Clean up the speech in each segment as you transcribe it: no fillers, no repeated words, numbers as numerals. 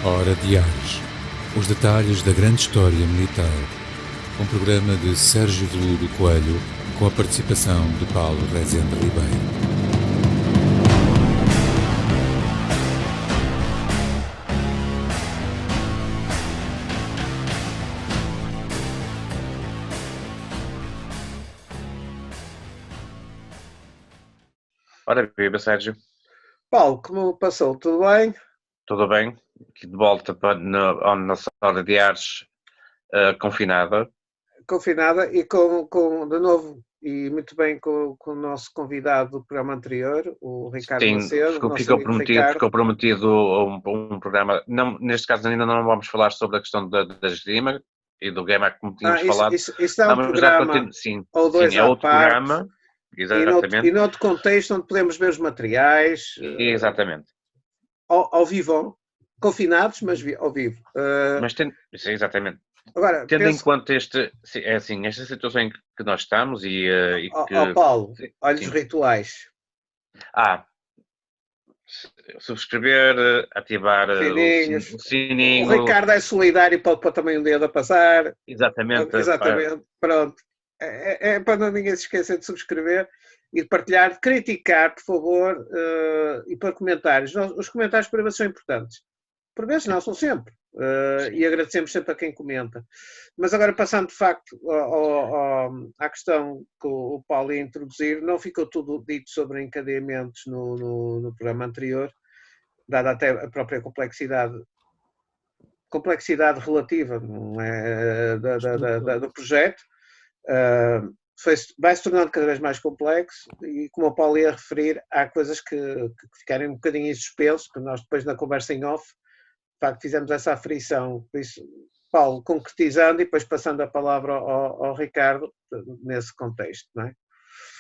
Hora de Ares. Os detalhes da grande história militar. Um programa de Sérgio Veludo Coelho, com a participação de Paulo Rezende Ribeiro. Ora, viva Sérgio. Paulo, como passou? Tudo bem? Tudo bem? Aqui de volta na nossa Hora de Ares confinada. Confinada e com de novo, e muito bem com o nosso convidado do programa anterior, o Ricardo Macedo. Ficou prometido um programa, não, neste caso ainda não vamos falar sobre a questão da esgrima e do gamer como tínhamos falado. Isso é um programa ou dois é outro programa. Exatamente. E noutro contexto onde podemos ver os materiais. Exatamente. Ao vivo, confinados, mas ao vivo. Exatamente. Agora, tendo em conta esta situação em que nós estamos e que... Paulo, olha os rituais. Subscrever, ativar o sininho. O Ricardo é solidário, pode pôr também um dedo a passar. Exatamente. Pronto. É para ninguém se esquecer de subscrever e de partilhar, de criticar, por favor, e para comentários. Os comentários para nós são importantes. Por vezes não, são sempre. E agradecemos sempre a quem comenta. Mas agora, passando de facto à questão que o Paulo ia introduzir, não ficou tudo dito sobre encadeamentos no programa anterior, dada até a própria complexidade relativa, não é, do projeto. Vai se tornando cada vez mais complexo e, como o Paulo ia referir, há coisas que ficarem um bocadinho em suspenso, que nós depois na conversa em off, de facto, fizemos essa aferição. Por isso, Paulo, concretizando e depois passando a palavra ao Ricardo nesse contexto, não é?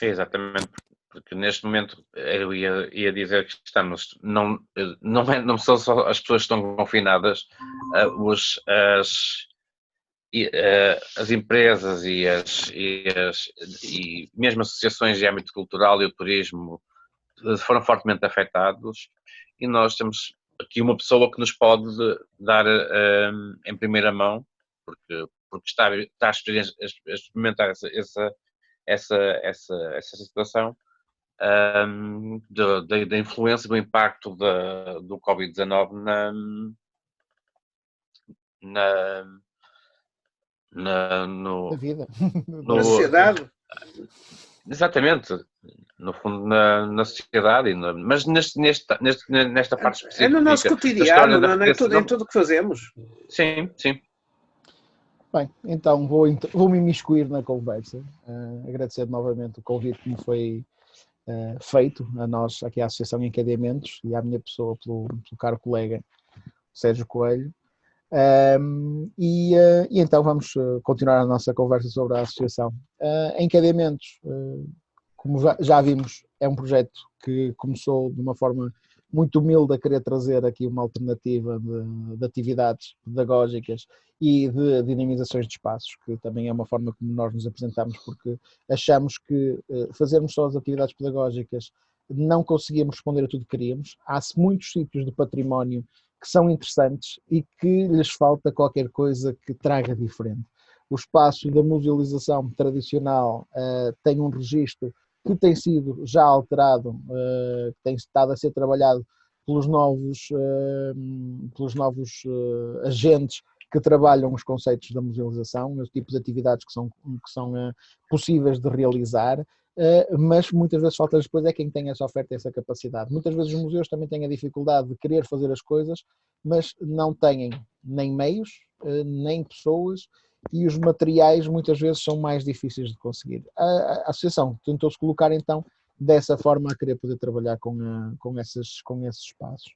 Exatamente, porque neste momento eu ia dizer que estamos, não são só as pessoas que estão confinadas, as empresas e mesmo associações de âmbito cultural e o turismo foram fortemente afetados, e nós temos aqui uma pessoa que nos pode dar em primeira mão, porque está a experimentar essa situação da influência, do impacto do Covid-19 na vida. Na sociedade? Exatamente. No fundo, na sociedade, mas nesta parte específica. É no nosso cotidiano, em tudo o que fazemos. Sim. Bem, então vou me imiscuir na conversa. Agradecer novamente o convite que me foi feito a nós, aqui à Associação Encadeamentos, e à minha pessoa, pelo caro colega Sérgio Coelho. E então vamos continuar a nossa conversa sobre a associação. Encadeamentos, como já vimos, é um projeto que começou de uma forma muito humilde a querer trazer aqui uma alternativa de atividades pedagógicas e de dinamizações de espaços, que também é uma forma como nós nos apresentamos, porque achamos que fazermos só as atividades pedagógicas não conseguíamos responder a tudo que queríamos. Há muitos sítios de património que são interessantes e que lhes falta qualquer coisa que traga diferente. O espaço da musealização tradicional tem um registro que tem sido já alterado, tem estado a ser trabalhado pelos novos agentes que trabalham os conceitos da musealização, os tipos de atividades que são possíveis de realizar, mas muitas vezes falta depois é quem tem essa oferta e essa capacidade. Muitas vezes os museus também têm a dificuldade de querer fazer as coisas, mas não têm nem meios, nem pessoas, e os materiais muitas vezes são mais difíceis de conseguir. A associação tentou-se colocar então dessa forma a querer poder trabalhar com esses espaços.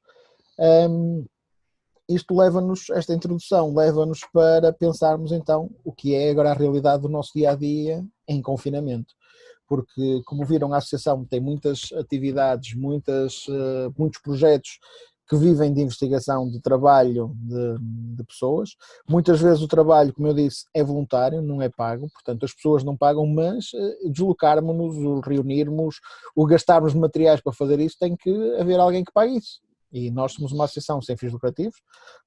Esta introdução leva-nos para pensarmos então o que é agora a realidade do nosso dia-a-dia em confinamento. Porque, como viram, a associação tem muitas atividades, muitos projetos que vivem de investigação, de trabalho de pessoas. Muitas vezes o trabalho, como eu disse, é voluntário, não é pago, portanto as pessoas não pagam, mas deslocarmos-nos, o reunirmos, o gastarmos materiais para fazer isso, tem que haver alguém que pague isso. E nós somos uma associação sem fins lucrativos,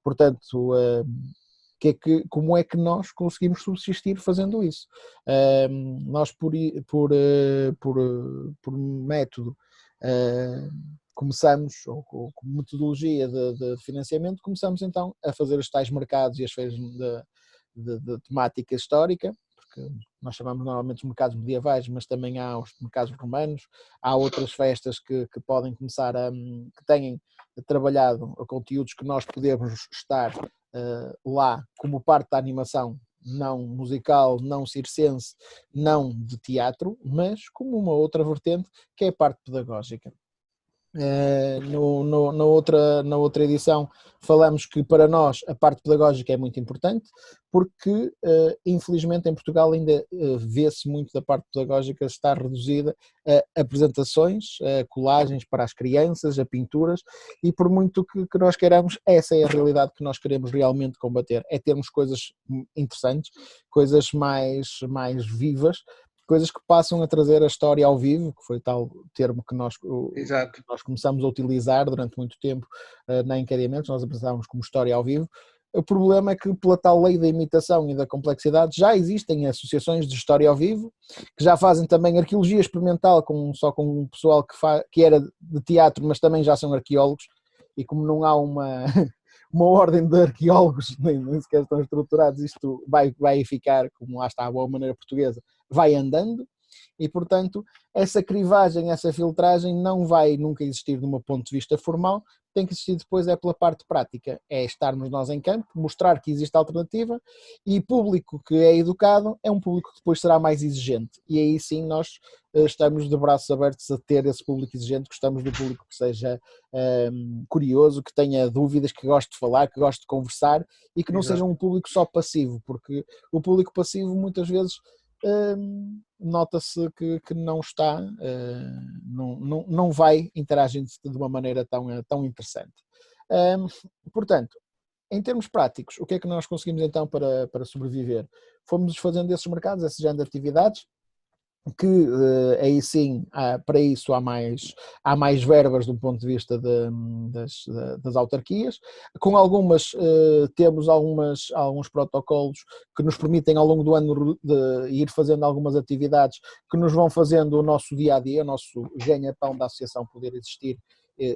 portanto, como é que nós conseguimos subsistir fazendo isso? Nós, por método, começamos, ou com metodologia de financiamento, começamos então a fazer os tais mercados e as feiras de temática histórica, porque nós chamamos normalmente os mercados medievais, mas também há os mercados romanos, há outras festas que podem começar que têm trabalhado conteúdos que nós podemos estar lá como parte da animação, não musical, não circense, não de teatro, mas como uma outra vertente que é a parte pedagógica. Na outra edição falamos que para nós a parte pedagógica é muito importante porque infelizmente em Portugal ainda vê-se muito da parte pedagógica estar reduzida a apresentações, a colagens para as crianças, a pinturas, e por muito que nós queiramos, essa é a realidade que nós queremos realmente combater, é termos coisas interessantes, coisas mais vivas, coisas que passam a trazer a história ao vivo, que foi tal termo que nós começamos a utilizar durante muito tempo na Encadeamentos, nós apresentávamos como história ao vivo. O problema é que pela tal lei da imitação e da complexidade já existem associações de história ao vivo, que já fazem também arqueologia experimental só com um pessoal que era de teatro, mas também já são arqueólogos, e como não há uma ordem de arqueólogos, nem sequer estão estruturados, isto vai ficar, como lá está a boa maneira portuguesa, vai andando, e portanto essa crivagem, essa filtragem não vai nunca existir de um ponto de vista formal, tem que existir depois pela parte prática, é estarmos nós em campo, mostrar que existe alternativa, e público que é educado é um público que depois será mais exigente, e aí sim nós estamos de braços abertos a ter esse público exigente, gostamos do público que seja curioso, que tenha dúvidas, que goste de falar, que goste de conversar, e que não seja um público só passivo, porque o público passivo muitas vezes nota-se que não está, não vai interagir de uma maneira tão interessante. Portanto, em termos práticos, o que é que nós conseguimos então para sobreviver? Fomos fazendo esses mercados, esse género de atividades, que aí sim, para isso há mais verbas do ponto de vista das autarquias. Com algumas, temos alguns protocolos que nos permitem ao longo do ano de ir fazendo algumas atividades que nos vão fazendo o nosso dia-a-dia, o nosso ganha-pão da associação poder existir,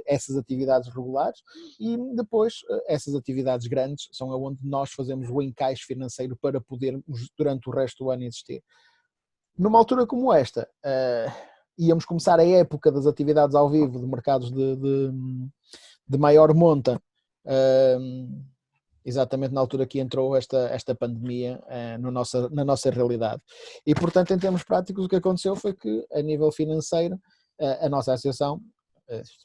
essas atividades regulares, e depois essas atividades grandes são onde nós fazemos o encaixe financeiro para podermos durante o resto do ano existir. Numa altura como esta, íamos começar a época das atividades ao vivo, de mercados de maior monta, exatamente na altura que entrou esta pandemia na nossa realidade. E, portanto, em termos práticos, o que aconteceu foi que, a nível financeiro, a nossa associação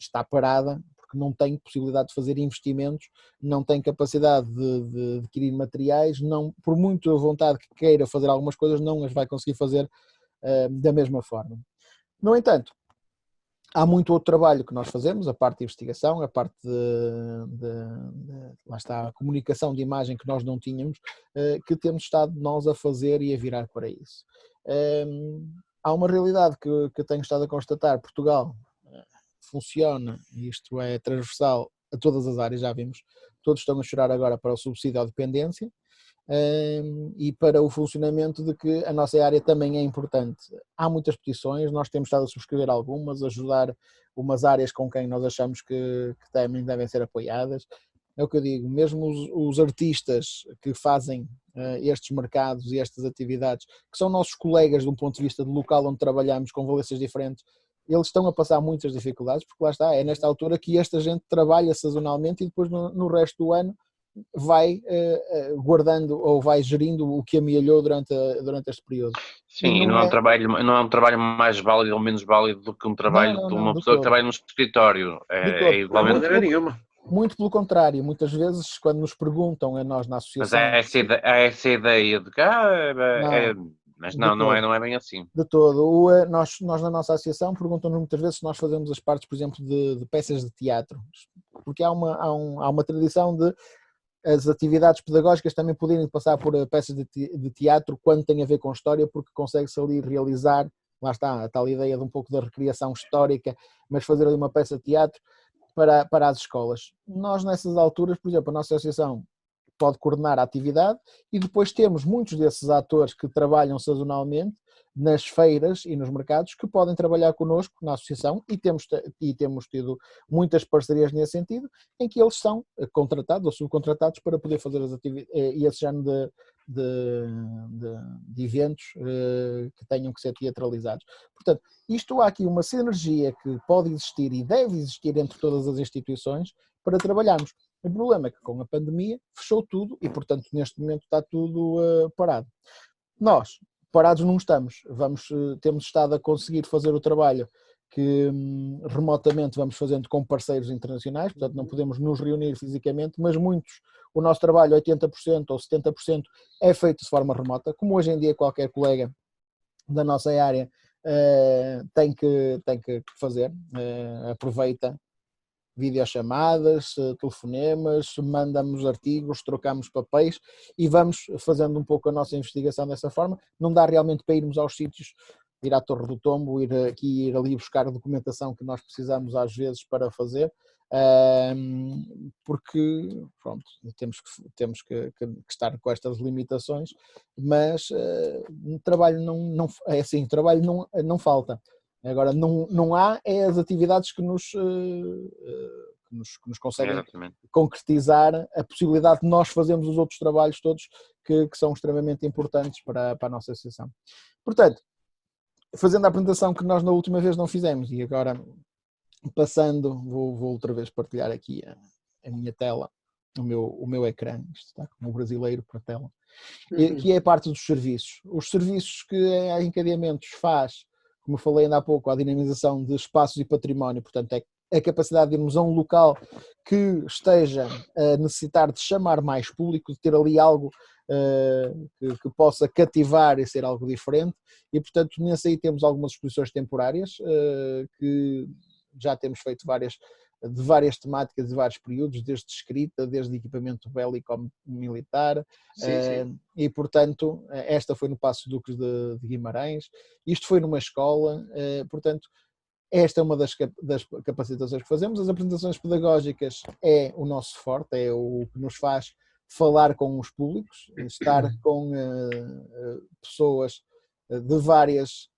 está parada, porque não tem possibilidade de fazer investimentos, não tem capacidade de adquirir materiais, não, por muita vontade que queira fazer algumas coisas, não as vai conseguir fazer da mesma forma. No entanto, há muito outro trabalho que nós fazemos, a parte de investigação, a parte lá está, a comunicação de imagem que nós não tínhamos, que temos estado nós a fazer e a virar para isso. Há uma realidade que eu tenho estado a constatar: Portugal funciona, e isto é transversal a todas as áreas, já vimos, todos estão a chorar agora para o subsídio à dependência e para o funcionamento de que a nossa área também é importante. Há muitas petições, nós temos estado a subscrever algumas, ajudar umas áreas com quem nós achamos que também devem ser apoiadas. É o que eu digo, mesmo os artistas que fazem estes mercados e estas atividades, que são nossos colegas de um ponto de vista do local onde trabalhamos com valências diferentes, eles estão a passar muitas dificuldades, porque lá está, é nesta altura que esta gente trabalha sazonalmente e depois no resto do ano vai guardando ou vai gerindo o que amealhou durante este período. Sim, e não é um trabalho mais válido ou menos válido do que um trabalho de uma pessoa que trabalha num escritório. É igualmente. Muito pelo contrário, muitas vezes quando nos perguntam a nós na associação... Mas há essa ideia de que mas não é bem assim. De todo. Nós na nossa associação perguntam-nos muitas vezes se nós fazemos as partes, por exemplo, de peças de teatro, porque há uma tradição de as atividades pedagógicas também poderem passar por peças de teatro quando tem a ver com história, porque consegue-se ali realizar, lá está, a tal ideia de um pouco da recriação histórica, mas fazer ali uma peça de teatro para as escolas. Nós, nessas alturas, por exemplo, a nossa associação pode coordenar a atividade e depois temos muitos desses atores que trabalham sazonalmente nas feiras e nos mercados que podem trabalhar connosco na associação e temos tido muitas parcerias nesse sentido, em que eles são contratados ou subcontratados para poder fazer as atividades e esse género de eventos que tenham que ser teatralizados. Portanto, há aqui uma sinergia que pode existir e deve existir entre todas as instituições para trabalharmos. O problema é que com a pandemia fechou tudo e, portanto, neste momento está tudo parado. Nós, parados não estamos, temos estado a conseguir fazer o trabalho que remotamente vamos fazendo com parceiros internacionais, portanto não podemos nos reunir fisicamente, mas o nosso trabalho, 80% ou 70%, é feito de forma remota, como hoje em dia qualquer colega da nossa área tem que fazer, aproveita videochamadas, telefonemas, mandamos artigos, trocamos papéis e vamos fazendo um pouco a nossa investigação dessa forma. Não dá realmente para irmos aos sítios, ir à Torre do Tombo, ir ali buscar a documentação que nós precisamos às vezes para fazer, porque pronto, temos que estar com estas limitações, mas trabalho não falta. Agora, não há as atividades que nos conseguem concretizar a possibilidade de nós fazermos os outros trabalhos todos que são extremamente importantes para a nossa associação. Portanto, fazendo a apresentação que nós na última vez não fizemos e agora passando, vou outra vez partilhar aqui a minha tela, o meu ecrã, isto está como brasileiro para a tela, que é a parte dos serviços. Os serviços que a Encadeamentos faz, como eu falei ainda há pouco, a dinamização de espaços e património, portanto é a capacidade de irmos a um local que esteja a necessitar de chamar mais público, de ter ali algo que possa cativar e ser algo diferente, e portanto nesse aí temos algumas exposições temporárias que já temos feito de várias temáticas e vários períodos, desde escrita, desde equipamento bélico militar, Sim. E portanto esta foi no Paço Duques de Guimarães, isto foi numa escola, portanto esta é uma das capacitações que fazemos. As apresentações pedagógicas é o nosso forte, é o que nos faz falar com os públicos, estar com pessoas de várias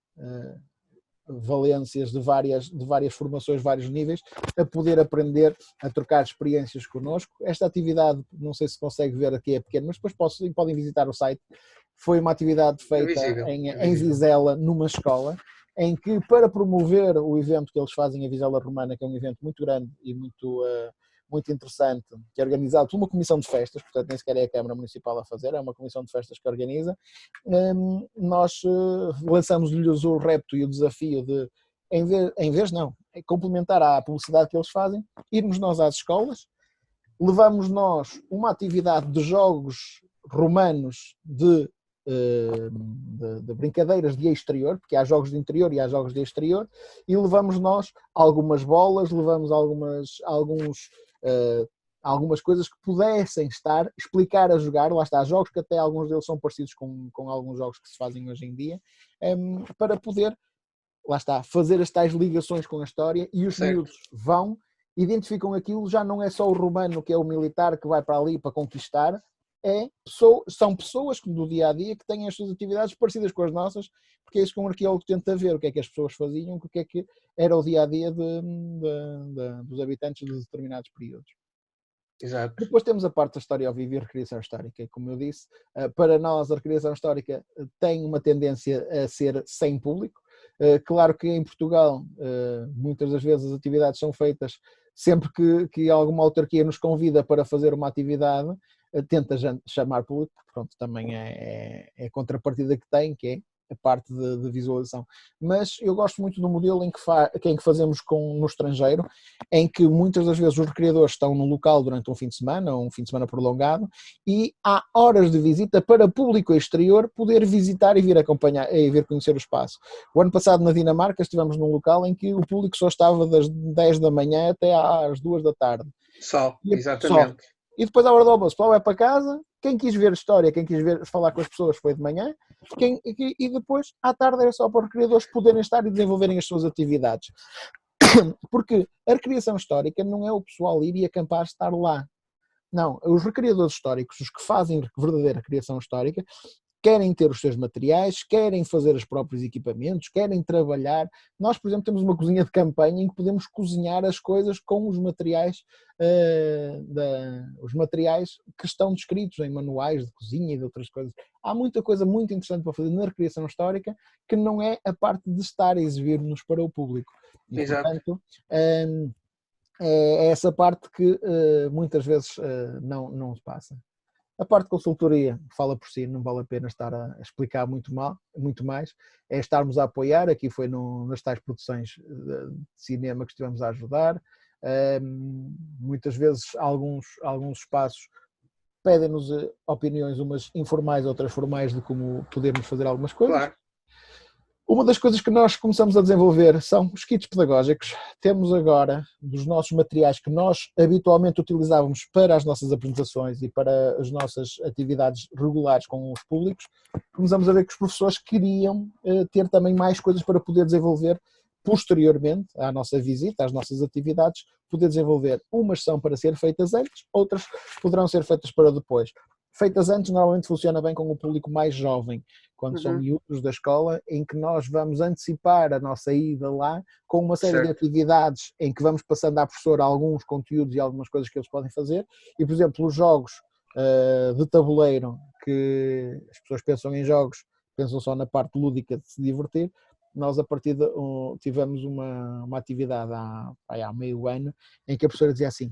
valências, de várias formações, vários níveis, a poder aprender, a trocar experiências connosco. Esta atividade, não sei se consegue ver aqui, é pequena, mas depois podem visitar o site. Foi uma atividade feita em Vizela, numa escola, em que, para promover o evento que eles fazem, a Vizela Romana, que é um evento muito grande e muito interessante, que é organizado por uma comissão de festas, portanto nem sequer é a Câmara Municipal a fazer, é uma comissão de festas que organiza, nós lançamos-lhes o repto e o desafio de, complementar à publicidade que eles fazem, irmos nós às escolas, levamos nós uma atividade de jogos romanos de brincadeiras de exterior, porque há jogos de interior e há jogos de exterior, e levamos nós algumas bolas, levamos algumas coisas que pudessem explicar a jogar, lá está, jogos que até alguns deles são parecidos com alguns jogos que se fazem hoje em dia, para poder, lá está, fazer as tais ligações com a história, e os miúdos identificam aquilo, já não é só o romano que é o militar que vai para ali para conquistar, são pessoas que no dia a dia que têm as suas atividades parecidas com as nossas, porque é isso que um arqueólogo tenta ver, o que é que as pessoas faziam, o que é que era o dia a dia dos habitantes de determinados períodos. Exato. Depois temos a parte da história ao vivo e a recriação histórica. Como eu disse, para nós a recriação histórica tem uma tendência a ser sem público. Claro que em Portugal muitas das vezes as atividades são feitas sempre que alguma autarquia nos convida para fazer uma atividade, tenta chamar público, pronto, também é a contrapartida que tem, que é a parte de visualização. Mas eu gosto muito do modelo em que fazemos no estrangeiro, em que muitas das vezes os recreadores estão no local durante um fim de semana prolongado, e há horas de visita para público exterior poder visitar e vir acompanhar e vir conhecer o espaço. O ano passado na Dinamarca estivemos num local em que o público só estava das 10 da manhã até às 2 da tarde. Exatamente. E depois à hora do almoço, o pessoal vai para casa, quem quis ver história, quem quis falar com as pessoas foi de manhã, e depois à tarde era só para os recreadores poderem estar e desenvolverem as suas atividades. Porque a recriação histórica não é o pessoal ir e acampar estar lá. Não, os recriadores históricos, os que fazem verdadeira recriação histórica, querem ter os seus materiais, querem fazer os próprios equipamentos, querem trabalhar. Nós, por exemplo, temos uma cozinha de campanha em que podemos cozinhar as coisas com os materiais, os materiais que estão descritos em manuais de cozinha e de outras coisas. Há muita coisa muito interessante para fazer na recriação histórica que não é a parte de estar a exibir-nos para o público. E, Exato. portanto, é essa parte que muitas vezes não se passa. A parte de consultoria fala por si, não vale a pena estar a explicar muito mais. É estarmos a apoiar, aqui foi nas tais produções de cinema que estivemos a ajudar. Muitas vezes alguns espaços pedem-nos opiniões, umas informais, outras formais, de como podermos fazer algumas coisas. Claro. Uma das coisas que nós começamos a desenvolver são os kits pedagógicos. Temos agora, dos nossos materiais que nós habitualmente utilizávamos para as nossas apresentações e para as nossas atividades regulares com os públicos, começamos a ver que os professores queriam ter também mais coisas para poder desenvolver posteriormente à nossa visita, às nossas atividades, poder desenvolver. Umas são para ser feitas antes, outras poderão ser feitas para depois. Feitas antes normalmente funciona bem com o público mais jovem, quando são miúdos da escola, em que nós vamos antecipar a nossa ida lá com uma série de atividades em que vamos passando à professora alguns conteúdos e algumas coisas que eles podem fazer. E, por exemplo, os jogos de tabuleiro, que as pessoas pensam em jogos, pensam só na parte lúdica de se divertir. Nós, a partir de tivemos uma atividade há meio ano, em que a professora dizia assim: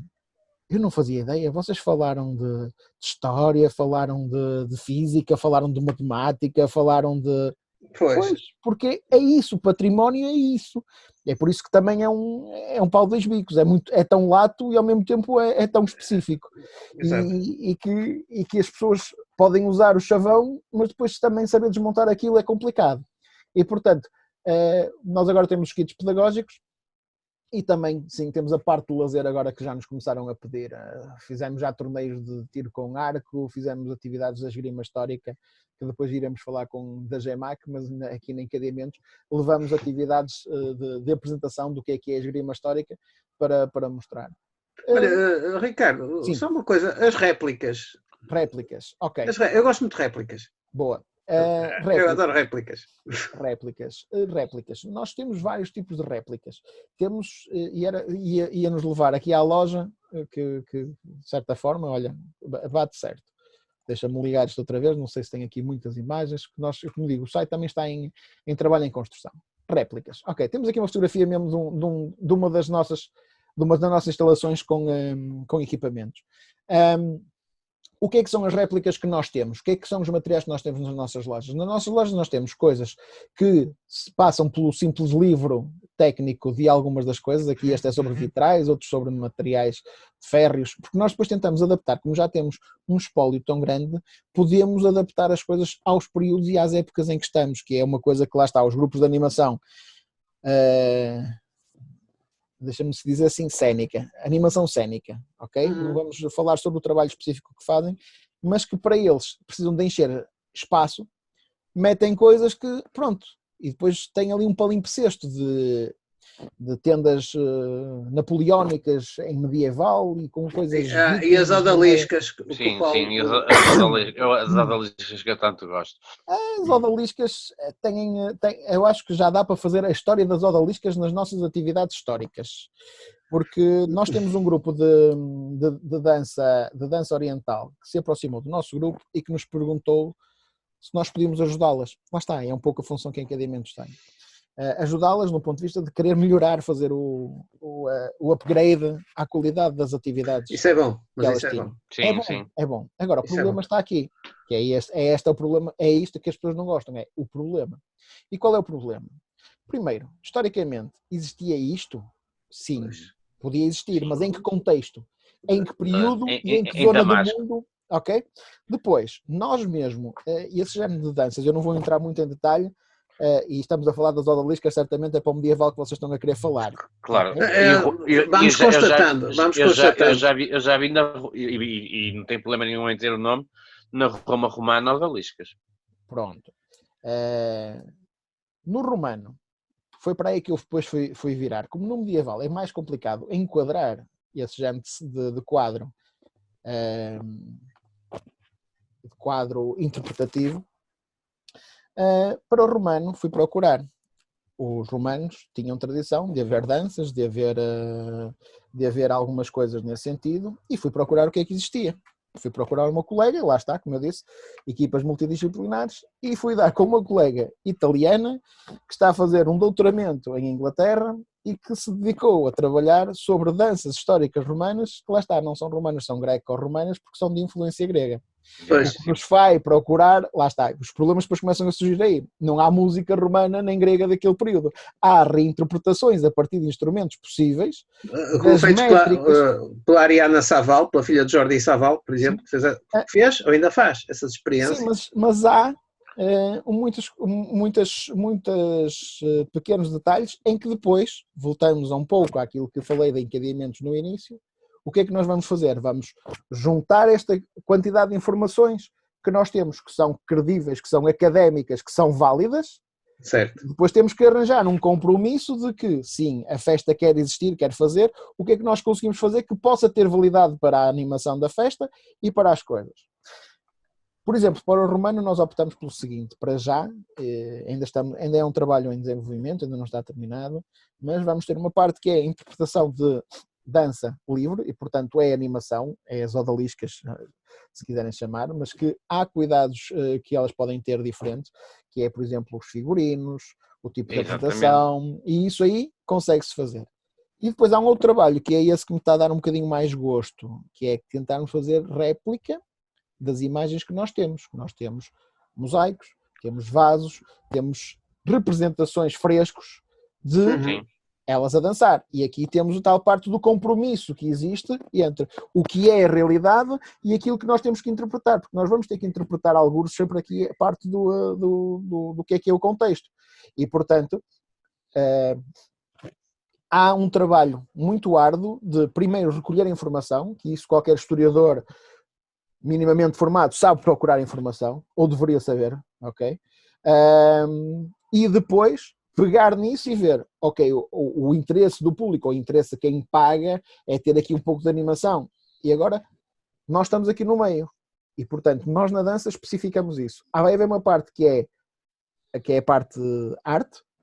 eu não fazia ideia, vocês falaram de história, falaram de física, falaram de matemática, falaram de... Pois, porque é isso, o património é isso. É por isso que também é um pau de dois bicos, é tão lato e ao mesmo tempo é tão específico. E que as pessoas podem usar o chavão, mas depois também saber desmontar aquilo é complicado. E, portanto, nós agora temos os kits pedagógicos. E também, sim, temos a parte do lazer agora que já nos começaram a pedir. Fizemos já torneios de tiro com arco, fizemos atividades da esgrima histórica, que depois iremos falar da GEMAC, mas aqui em Encadeamentos levamos atividades de apresentação do que é a esgrima histórica para mostrar. Olha, Ricardo, sim. só uma coisa, as réplicas. Réplicas, ok. Eu gosto muito de réplicas. Boa. Eu adoro réplicas. Réplicas. Nós temos vários tipos de réplicas. Temos, ia-nos levar aqui à loja, que de certa forma, olha, bate certo. Deixa-me ligar isto outra vez, não sei se tem aqui muitas imagens, que nós, como digo, o site também está em trabalho em construção. Réplicas. Ok, temos aqui uma fotografia mesmo de uma das nossas instalações com equipamentos. O que é que são as réplicas que nós temos? O que é que são os materiais que nós temos nas nossas lojas? Nas nossas lojas nós temos coisas que se passam pelo simples livro técnico de algumas das coisas. Aqui este é sobre vitrais, outros sobre materiais férreos, porque nós depois tentamos adaptar, como já temos um espólio tão grande, podemos adaptar as coisas aos períodos e às épocas em que estamos, que é uma coisa que lá está, os grupos de animação... deixa-me dizer assim, cénica, animação cénica, ok? Não vamos falar sobre o trabalho específico que fazem, mas que para eles precisam de encher espaço, metem coisas que, pronto, e depois tem ali um palimpsesto de tendas napoleónicas em medieval e com coisas... e as odaliscas. Sim, as odaliscas que eu tanto gosto. As odaliscas eu acho que já dá para fazer a história das odaliscas nas nossas atividades históricas, porque nós temos um grupo de dança oriental que se aproximou do nosso grupo e que nos perguntou se nós podíamos ajudá-las. Lá está, é um pouco a função que Encadeamentos tem. Ajudá-las no ponto de vista de querer melhorar, fazer o upgrade à qualidade das atividades. Isso é bom, mas elas isso é tinham. bom. Sim. É bom. Agora, o problema está aqui, que é o problema, é isto que as pessoas não gostam, é o problema. E qual é o problema? Primeiro, historicamente, existia isto? Sim, podia existir, mas em que contexto? Em que período e em que zona do mundo? Ok? Depois, nós mesmo, esse género de danças, eu não vou entrar muito em detalhe, e estamos a falar das odaliscas, certamente é para o medieval que vocês estão a querer falar. Claro. Vamos constatando. Eu já vi e não tem problema nenhum em ter o nome, na Roma Romana, odaliscas. Pronto. No romano, foi para aí que eu depois fui virar. Como no medieval é mais complicado enquadrar esse género de quadro interpretativo, para o romano fui procurar. Os romanos tinham tradição de haver danças, de haver algumas coisas nesse sentido, e fui procurar o que é que existia. Fui procurar uma colega, lá está, como eu disse, equipas multidisciplinares, e fui dar com uma colega italiana que está a fazer um doutoramento em Inglaterra e que se dedicou a trabalhar sobre danças históricas romanas, que lá está, não são romanas, são greco-romanas, porque são de influência grega. Pois. O que nos vai procurar, lá está, os problemas depois começam a surgir aí. Não há música romana nem grega daquele período. Há reinterpretações a partir de instrumentos possíveis. Feitos pela Ariana Saval, pela filha de Jordi Saval, por exemplo, que fez ou ainda faz essas experiências. Sim, mas há muitos pequenos detalhes em que depois, voltamos um pouco àquilo que falei de encadeamentos no início. O que é que nós vamos fazer? Vamos juntar esta quantidade de informações que nós temos, que são credíveis, que são académicas, que são válidas. Certo. Depois temos que arranjar um compromisso de que, sim, a festa quer existir, quer fazer. O que é que nós conseguimos fazer que possa ter validade para a animação da festa e para as coisas? Por exemplo, para o romano nós optamos pelo seguinte, para já, ainda é um trabalho em desenvolvimento, ainda não está terminado, mas vamos ter uma parte que é a interpretação de dança livre, e portanto é animação, é as odaliscas, se quiserem chamar, mas que há cuidados que elas podem ter diferentes, que é, por exemplo, os figurinos, o tipo de apresentação, e isso aí consegue-se fazer. E depois há um outro trabalho, que é esse que me está a dar um bocadinho mais gosto, que é tentarmos fazer réplica das imagens que nós temos. Nós temos mosaicos, temos vasos, temos representações frescos de elas a dançar. E aqui temos o tal parte do compromisso que existe entre o que é a realidade e aquilo que nós temos que interpretar, porque nós vamos ter que interpretar alguns sempre aqui a parte do que é o contexto. E, portanto, há um trabalho muito árduo de, primeiro, recolher informação, que isso qualquer historiador minimamente formado sabe procurar informação, ou deveria saber, ok? E depois pegar nisso e ver, ok, o interesse do público, ou o interesse de quem paga é ter aqui um pouco de animação. E agora, nós estamos aqui no meio. E, portanto, nós na dança especificamos isso. Vai haver uma parte que é a parte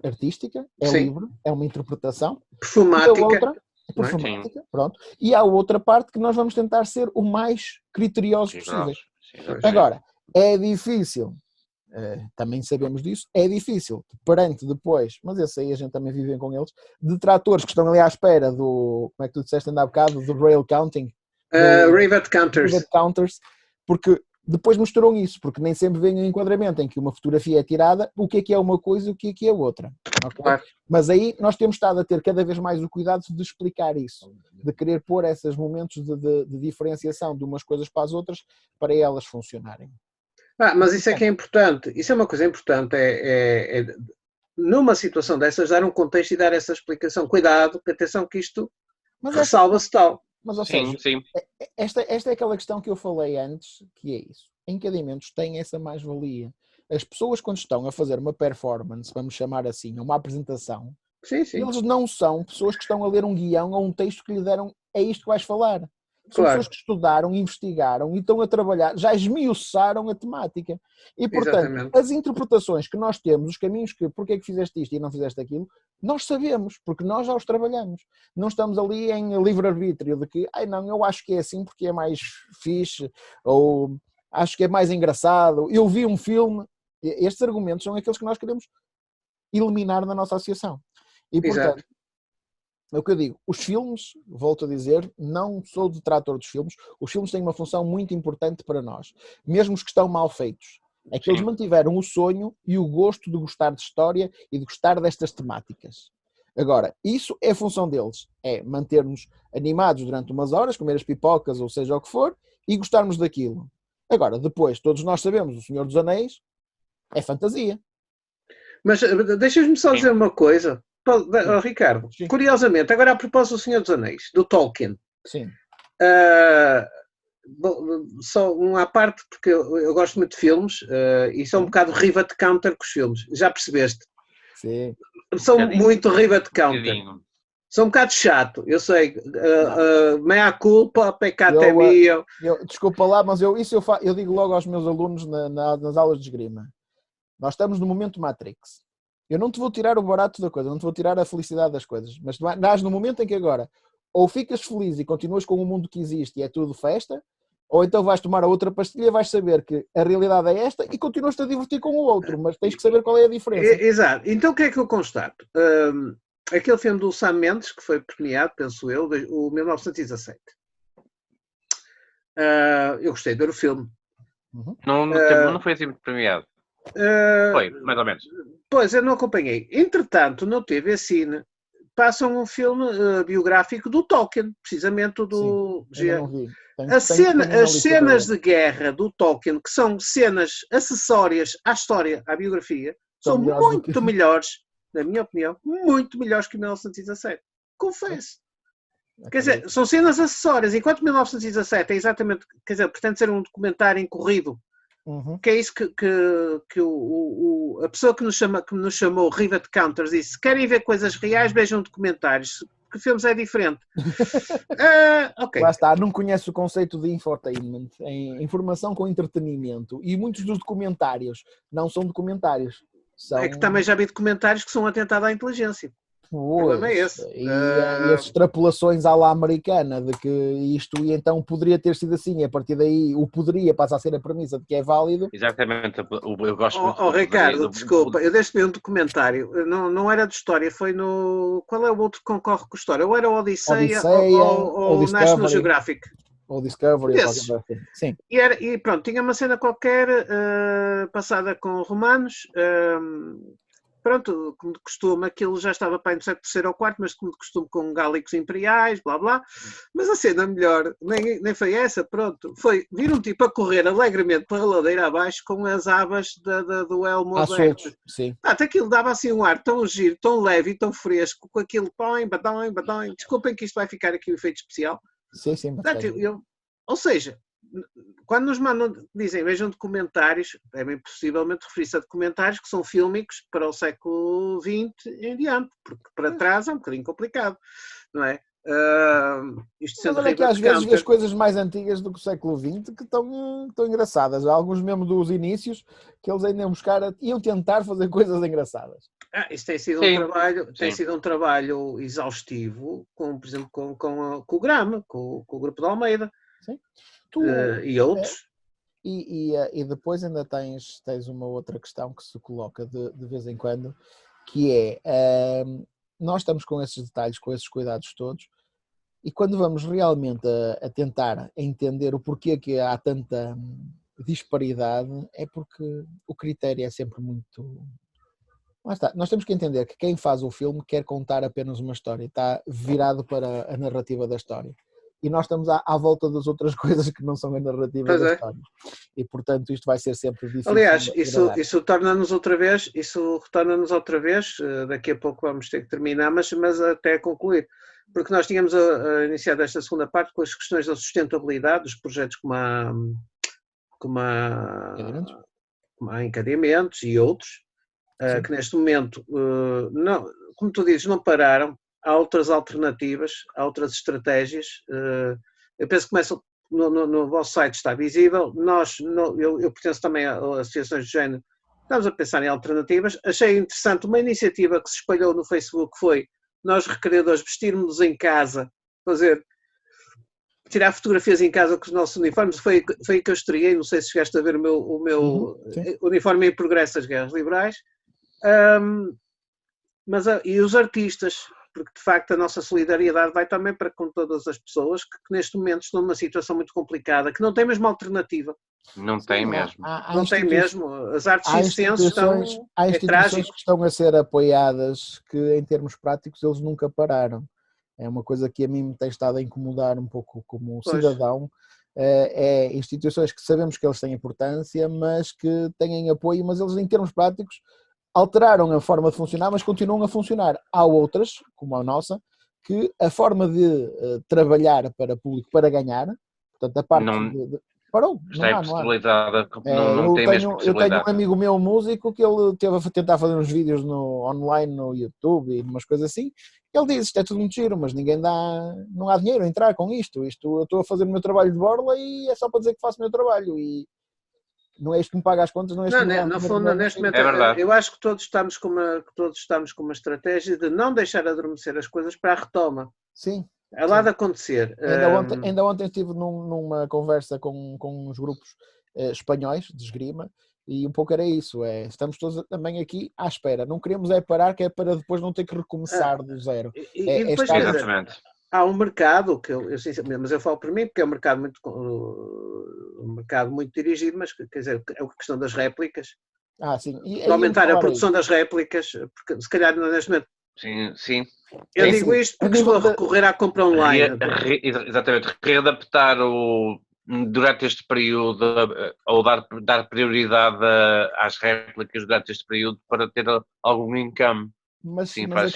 artística, é livre, é uma interpretação. Perfumática. Performática, pronto. E há outra parte que nós vamos tentar ser o mais criteriosos possíveis. Agora, é difícil, também sabemos disso, é difícil, perante depois, mas esse aí a gente também vive com eles, detratores que estão ali à espera do, como é que tu disseste ainda há bocado, do rail counting. Rivet counters. Porque depois misturam isso, porque nem sempre vem um enquadramento em que uma fotografia é tirada, o que é uma coisa e o que é outra. Okay? Claro. Mas aí nós temos estado a ter cada vez mais o cuidado de explicar isso, de querer pôr esses momentos de diferenciação de umas coisas para as outras, para elas funcionarem. Mas isso é que é importante, isso é uma coisa importante, numa situação dessas dar um contexto e dar essa explicação. Cuidado, atenção que isto ressalva-se tal. Mas, ou seja, esta é aquela questão que eu falei antes, que é isso. Encadeamentos têm essa mais-valia. As pessoas, quando estão a fazer uma performance, vamos chamar assim, uma apresentação, eles não são pessoas que estão a ler um guião ou um texto que lhe deram, é isto que vais falar. São pessoas que estudaram, investigaram e estão a trabalhar, já esmiuçaram a temática. E, portanto, as interpretações que nós temos, os caminhos que, porque é que fizeste isto e não fizeste aquilo, nós sabemos, porque nós já os trabalhamos. Não estamos ali em livre-arbítrio de que, não, eu acho que é assim porque é mais fixe, ou acho que é mais engraçado, eu vi um filme. Estes argumentos são aqueles que nós queremos eliminar da nossa associação. E, portanto, é o que eu digo, os filmes, volto a dizer, não sou detrator dos filmes, os filmes têm uma função muito importante para nós, mesmo os que estão mal feitos. É que eles mantiveram o sonho e o gosto de gostar de história e de gostar destas temáticas. Agora, isso é a função deles, é manter-nos animados durante umas horas, comer as pipocas ou seja o que for, e gostarmos daquilo. Agora, depois, todos nós sabemos, o Senhor dos Anéis é fantasia. Mas deixas-me só dizer uma coisa. Ricardo, curiosamente, agora a propósito do Senhor dos Anéis, do Tolkien. Sim. Só uma à parte, porque eu gosto muito de filmes e sou um bocado rivet counter com os filmes. Já percebeste? Sim. são bocadinho. muito rivet Um counter. bocadinho. São um bocado chato, eu sei. Mea culpa, peccato é Eu, mio. Desculpa lá, mas eu digo logo aos meus alunos nas aulas de esgrima. Nós estamos no momento Matrix. Eu não te vou tirar o barato da coisa, não te vou tirar a felicidade das coisas, mas estás no momento em que agora ou ficas feliz e continuas com o mundo que existe e é tudo festa, ou então vais tomar a outra pastilha e vais saber que a realidade é esta e continuas-te a divertir com o outro, mas tens que saber qual é a diferença. Exato. Então o que é que eu constato? Aquele filme do Sam Mendes, que foi premiado, penso eu, o 1917. Eu gostei de ver o filme. Não foi assim muito premiado. Foi, mais ou menos. Pois, eu não acompanhei. Entretanto, no TV Cine, passam um filme biográfico do Tolkien, precisamente do... Sim, ainda não vi. As cenas de guerra do Tolkien, que são cenas acessórias à história, à biografia, são muito melhores, na minha opinião, muito melhores que 1917. Confesso. Quer dizer, são cenas acessórias, enquanto 1917 é exatamente, quer dizer, pretende ser um documentário incorrido, que é isso que a pessoa que nos chamou Rivet Counters disse: se querem ver coisas reais, vejam documentários, que filmes é diferente. Okay. Lá está, não conhece o conceito de infotainment, informação com entretenimento, e muitos dos documentários não são documentários. É que também já vi documentários que são um atentado à inteligência. O problema é esse. E as extrapolações à la americana de que isto e então poderia ter sido assim, e a partir daí o poderia passa a ser a premissa de que é válido. Exatamente, eu gosto muito. Ricardo, desculpa, eu deixo-me um documentário, não era de história, foi no... Qual é o outro que concorre com a história? Ou era o Odisseia ou o National Geographic? Ou Discovery, ou qualquer coisa. Sim. E pronto, tinha uma cena qualquer passada com romanos. Pronto, como de costume, aquilo já estava para no século III ou IV, mas como de costume com gálicos imperiais, blá blá. Mas a cena melhor nem foi essa, pronto. Vir um tipo a correr alegremente pela ladeira abaixo com as abas do elmo aberto. Sim. Até aquilo dava assim um ar tão giro, tão leve e tão fresco, com aquilo badão. Desculpem que isto vai ficar aqui um efeito especial. Sim. Ou seja, quando nos mandam, dizem, vejam documentários, devem possivelmente referir-se a documentários que são fílmicos para o século XX em diante, porque para trás é um bocadinho complicado, não é? Isto sendo que às vezes vês coisas mais antigas do que o século XX que estão engraçadas. Há alguns mesmo dos inícios que eles ainda iam tentar fazer coisas engraçadas. Isso tem sido um trabalho exaustivo, por exemplo, com o Grama, com o Grupo de Almeida. Sim. E outros. E depois ainda tens uma outra questão que se coloca de vez em quando, que é, nós estamos com esses detalhes, com esses cuidados todos, e quando vamos realmente a tentar entender o porquê que há tanta disparidade, é porque o critério é sempre muito... Lá está. Nós temos que entender que quem faz o filme quer contar apenas uma história, está virado para a narrativa da história. E nós estamos à volta das outras coisas que não são a narrativa da história. E, portanto, isto vai ser sempre difícil. Aliás, isso retorna-nos outra vez, daqui a pouco vamos ter que terminar, mas até concluir. Porque nós tínhamos iniciado esta segunda parte com as questões da sustentabilidade dos projetos como a Encadeamentos e outros, que neste momento, não, como tu dizes, não pararam. Há outras alternativas, há outras estratégias. Eu penso que começam no vosso site, está visível. Eu pertenço também a associações de género, estamos a pensar em alternativas. Achei interessante uma iniciativa que se espalhou no Facebook, foi nós recreadores vestirmos-nos em casa, tirar fotografias em casa com os nossos uniformes. Foi aí que eu estreiei, não sei se chegaste a ver o meu uniforme em progresso das guerras liberais. E os artistas, porque de facto a nossa solidariedade vai também para com todas as pessoas que neste momento estão numa situação muito complicada, que não têm mesmo alternativa. Não tem mesmo. Não tem mesmo. As artes circenses estão... Há instituições que estão a ser apoiadas que, em termos práticos, eles nunca pararam. É uma coisa que a mim me tem estado a incomodar um pouco como cidadão. É instituições que sabemos que eles têm importância, mas que têm apoio, mas eles, em termos práticos, alteraram a forma de funcionar, mas continuam a funcionar. Há outras, como a nossa, que a forma de trabalhar para público, para ganhar, portanto, a parte Parou, Está não há. impossibilidade, não Eu tem mesmo tenho um possibilidade. amigo meu músico que ele teve a tentar fazer uns vídeos online no YouTube e umas coisas assim. Ele diz, isto é tudo muito giro, mas não há dinheiro a entrar com isto. Eu estou a fazer o meu trabalho de borla e é só para dizer que faço o meu trabalho. E não é isto que me paga as contas, não é isto que me dá No o fundo, dinheiro. neste momento, É verdade. eu acho que todos estamos com uma estratégia de não deixar adormecer as coisas para a retoma. Sim. É lá de acontecer. Ainda ontem estive numa conversa com uns grupos espanhóis de esgrima e um pouco era isso, estamos todos também aqui à espera, não queremos parar, que é para depois não ter que recomeçar do zero. E depois, estar... quer dizer, Exatamente. há um mercado, mas eu falo por mim, porque é um mercado muito dirigido, mas quer dizer, é a questão das réplicas. Sim. De aumentar a produção das réplicas, porque se calhar neste momento. Sim. Eu digo isto porque estou a recorrer à compra online. Exatamente, readaptar durante este período, ou dar prioridade às réplicas durante este período para ter algum income. Mas, Sim, mas,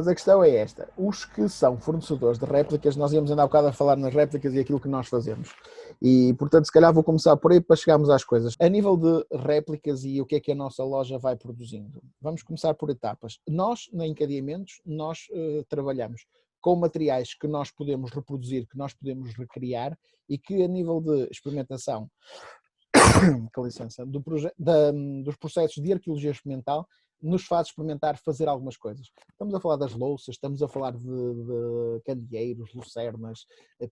a questão é esta. Os que são fornecedores de réplicas, nós íamos andar um bocado a falar nas réplicas e aquilo que nós fazemos. E, portanto, se calhar vou começar por aí para chegarmos às coisas. A nível de réplicas e o que é que a nossa loja vai produzindo. Vamos começar por etapas. Nós, na Encadeamentos, trabalhamos com materiais que nós podemos reproduzir, que nós podemos recriar e que a nível de experimentação, com licença, dos processos de arqueologia experimental, nos faz experimentar fazer algumas coisas. Estamos a falar das louças, estamos a falar de candeeiros, lucernas,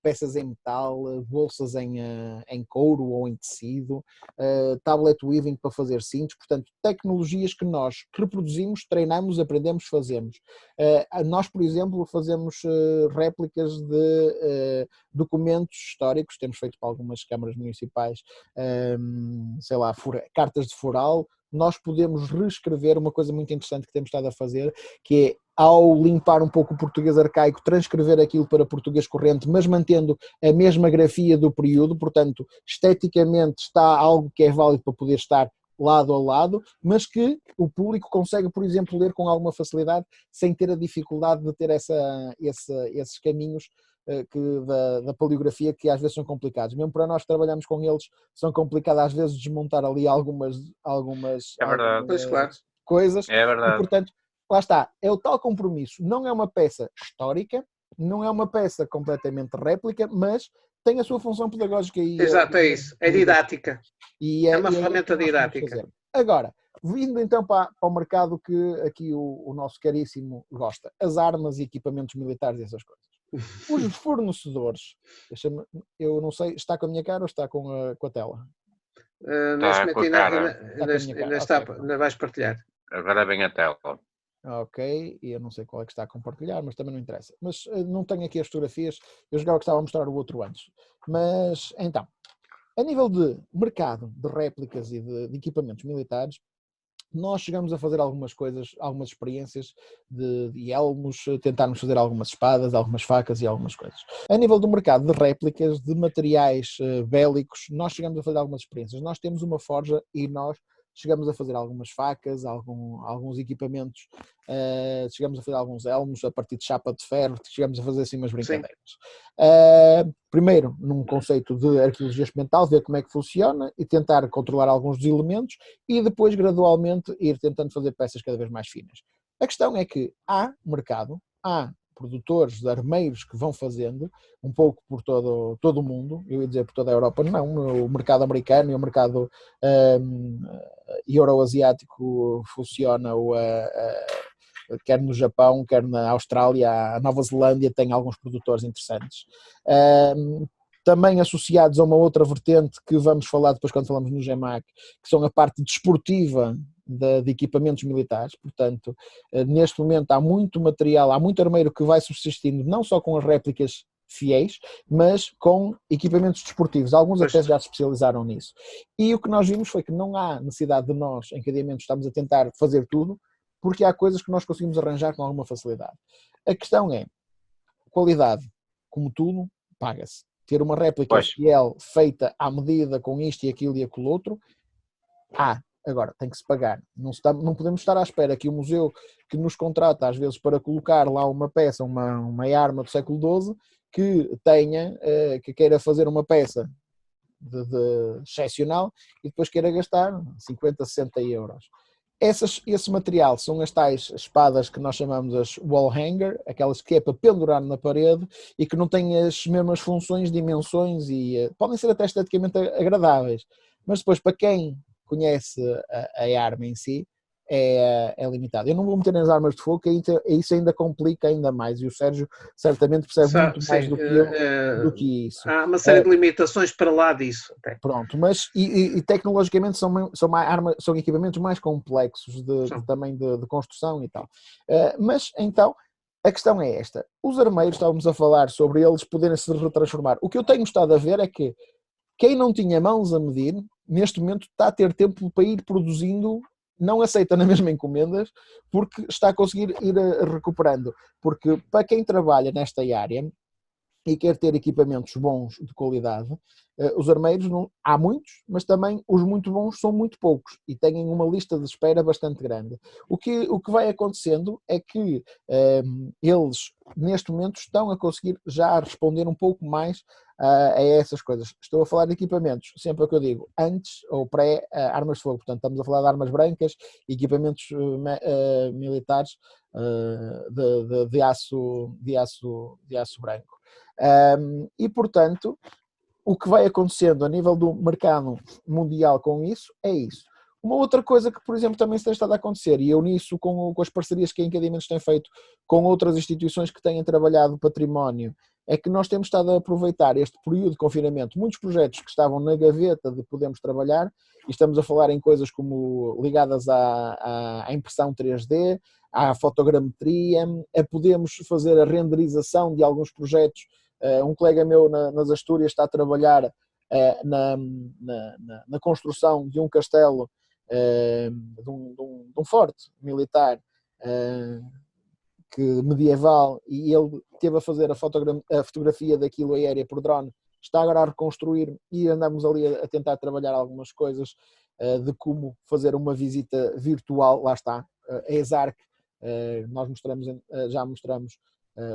peças em metal, bolsas em couro ou em tecido, tablet weaving para fazer cintos, portanto, tecnologias que nós reproduzimos, treinamos, aprendemos, fazemos. Nós, por exemplo, fazemos réplicas de documentos históricos, temos feito para algumas câmaras municipais, cartas de foral. Nós podemos reescrever uma coisa muito interessante que temos estado a fazer, que é, ao limpar um pouco o português arcaico, transcrever aquilo para português corrente, mas mantendo a mesma grafia do período, portanto, esteticamente está algo que é válido para poder estar lado a lado, mas que o público consegue, por exemplo, ler com alguma facilidade, sem ter a dificuldade de ter esses caminhos da paleografia, que às vezes são complicados. Mesmo para nós que trabalhamos com eles, são complicados às vezes desmontar ali algumas coisas. É verdade. E, portanto, lá está, é o tal compromisso. Não é uma peça histórica, não é uma peça completamente réplica, mas tem a sua função pedagógica. Exato, é isso. É didática. É uma ferramenta didática. Agora, vindo então para o mercado que aqui o nosso caríssimo gosta, as armas e equipamentos militares e essas coisas. Os fornecedores, eu não sei, está com a minha cara ou está com a tela? Neste momento ainda vais partilhar. Agora vem a tela. Ok, e eu não sei qual é que está a compartilhar, mas também não interessa. Mas não tenho aqui as fotografias, eu já gostava de mostrar o outro antes. Mas, então, a nível de mercado de réplicas e de equipamentos militares, nós chegamos a fazer algumas coisas, algumas experiências de elmos, tentarmos fazer algumas espadas, algumas facas e algumas coisas. A nível do mercado de réplicas, de materiais bélicos, nós chegamos a fazer algumas experiências. Nós temos uma forja e nós chegamos a fazer algumas facas, alguns equipamentos, chegamos a fazer alguns elmos a partir de chapa de ferro, chegamos a fazer assim umas brincadeiras. Primeiro, num conceito de arqueologia experimental, ver como é que funciona e tentar controlar alguns dos elementos e depois, gradualmente, ir tentando fazer peças cada vez mais finas. A questão é que há mercado, há produtores de armeiros que vão fazendo, um pouco por todo o mundo, eu ia dizer por toda a Europa, não, o mercado americano e o mercado euroasiático funciona, quer no Japão, quer na Austrália, a Nova Zelândia tem alguns produtores interessantes. Também associados a uma outra vertente que vamos falar depois quando falamos no GEMAC, que são a parte desportiva de equipamentos militares. Portanto, neste momento há muito material, há muito armeiro que vai subsistindo não só com as réplicas fiéis, mas com equipamentos desportivos. Alguns até já se especializaram nisso. E o que nós vimos foi que não há necessidade de nós, em Encadeamentos, estamos a tentar fazer tudo, porque há coisas que nós conseguimos arranjar com alguma facilidade. A questão é, qualidade, como tudo, paga-se. Ter uma réplica fiel, feita à medida, com isto e aquilo e aquilo outro, agora tem que se pagar. Não podemos estar à espera que o museu que nos contrata, às vezes, para colocar lá uma peça, uma arma do século XII, que queira fazer uma peça de excepcional e depois queira gastar 50, 60 euros. Esse material são as tais espadas que nós chamamos as wall hanger, aquelas que é para pendurar na parede e que não têm as mesmas funções, dimensões e podem ser até esteticamente agradáveis, mas depois para quem conhece a arma em si é limitado. Eu não vou meter nas armas de fogo, que isso ainda complica ainda mais e o Sérgio certamente percebe muito mais Sim, do que eu do que isso. Há uma série de limitações para lá disso. Até. Pronto, mas e tecnologicamente são equipamentos mais complexos também de construção e tal. Mas então a questão é esta: os armeiros, estávamos a falar sobre eles poderem se retransformar. O que eu tenho estado a ver é que quem não tinha mãos a medir, neste momento está a ter tempo para ir produzindo, não aceita na mesma encomendas, porque está a conseguir ir recuperando. Porque para quem trabalha nesta área e quer ter equipamentos bons de qualidade, os armeiros há muitos, mas também os muito bons são muito poucos e têm uma lista de espera bastante grande. O que vai acontecendo é que eles, neste momento, estão a conseguir já responder um pouco mais a essas coisas. Estou a falar de equipamentos, sempre o que eu digo, antes ou pré-armas de fogo. Portanto, estamos a falar de armas brancas, equipamentos militares de aço branco. E, portanto, o que vai acontecendo a nível do mercado mundial com isso é isso. Uma outra coisa que, por exemplo, também se tem estado a acontecer, e eu nisso com as parcerias que a Encademiamentos tem feito com outras instituições que têm trabalhado o património, é que nós temos estado a aproveitar este período de confinamento, muitos projetos que estavam na gaveta de podermos trabalhar, e estamos a falar em coisas como ligadas à impressão 3D, à fotogrametria, a podermos fazer a renderização de alguns projetos. Um colega meu nas Astúrias está a trabalhar na construção de um castelo, de um forte militar medieval, e ele teve a fazer a fotografia daquilo aérea por drone, está agora a reconstruir e andamos ali a tentar trabalhar algumas coisas de como fazer uma visita virtual. Lá está, a ESARC, nós já mostramos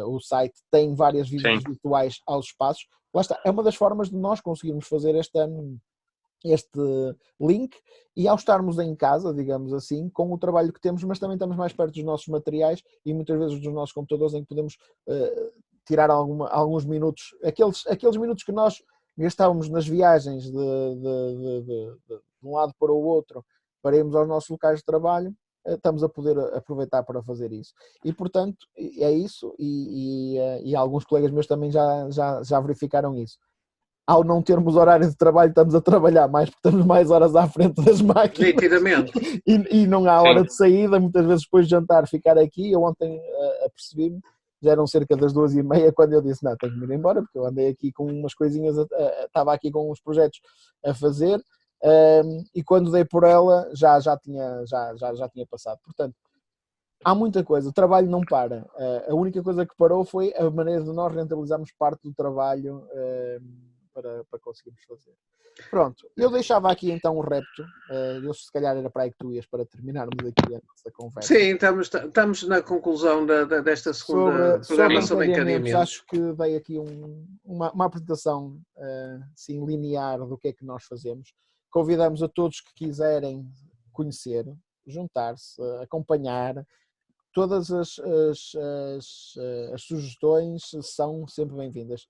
o site, tem várias visitas virtuais aos espaços. Lá está, é uma das formas de nós conseguirmos fazer este link, e ao estarmos em casa, digamos assim, com o trabalho que temos, mas também estamos mais perto dos nossos materiais e muitas vezes dos nossos computadores, em que podemos tirar alguns minutos, aqueles minutos que nós gastávamos nas viagens de um lado para o outro, para irmos aos nossos locais de trabalho, estamos a poder aproveitar para fazer isso. E, portanto, é isso, e alguns colegas meus também já verificaram isso. Ao não termos horário de trabalho, estamos a trabalhar mais, porque estamos mais horas à frente das máquinas. Nitidamente. E não há hora de saída, muitas vezes depois de jantar ficar aqui. Eu ontem apercebi-me, já eram cerca das 2h30, quando eu disse, não, tenho que me ir embora, porque eu andei aqui com umas coisinhas, estava aqui com uns projetos a fazer, e quando dei por ela, já tinha passado. Portanto, há muita coisa, o trabalho não para. A única coisa que parou foi a maneira de nós rentabilizarmos parte do trabalho para conseguirmos fazer. Pronto, eu deixava aqui então um repto, eu se calhar era para aí que tu ias, para terminarmos aqui esta conversa. Sim, estamos na conclusão desta segunda programa sobre encadeamento. Acho que dei aqui uma apresentação assim, linear do que é que nós fazemos. Convidamos a todos que quiserem conhecer, juntar-se, acompanhar. Todas as sugestões são sempre bem-vindas.